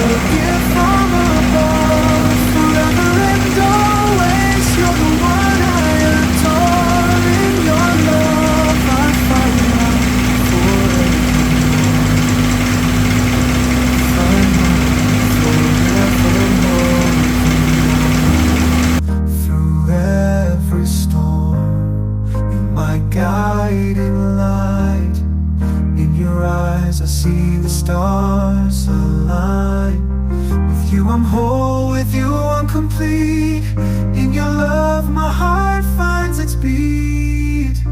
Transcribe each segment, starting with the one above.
a gift from above. Forever and always, you're the one I adore. In your love I find life forevermore. Through every storm, you're my guiding light. In your eyes I see the stars align. With you I'm whole, with you I'm complete. In your love my heart finds its beat.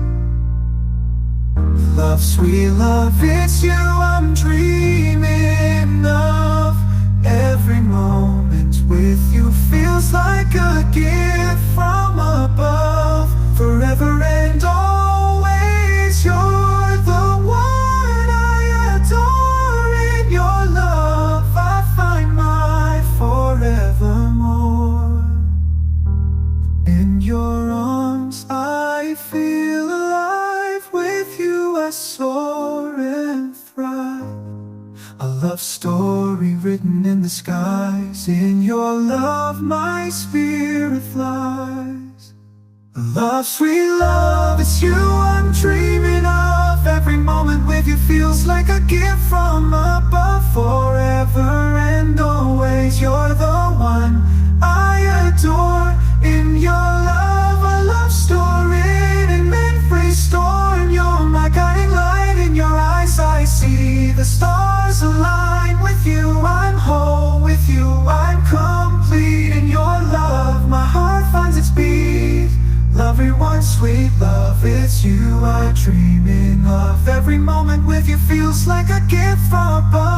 Love, sweet love, it's you I'm dreaming of. Every moment with you feels like a gift from above. Forever and always, you're the one I adore. In your love I find my forevermore. In your arms I feel alive. With you I soar and thrive. A love story written in the skies. In your love my spirit flies. Love, sweet love, it's you I'm dreaming of. Every moment with you feels like a gift from above. Forever and always, you're the one I adore. In your love, a love story in mid-free storm. You're my guiding light. In your eyes I see the stars align. With you I'm whole, with you I'm complete. In your love my heart finds its beat. Everyone, sweet love, it's you I'm dreaming of. Every moment with you feels like a gift from above.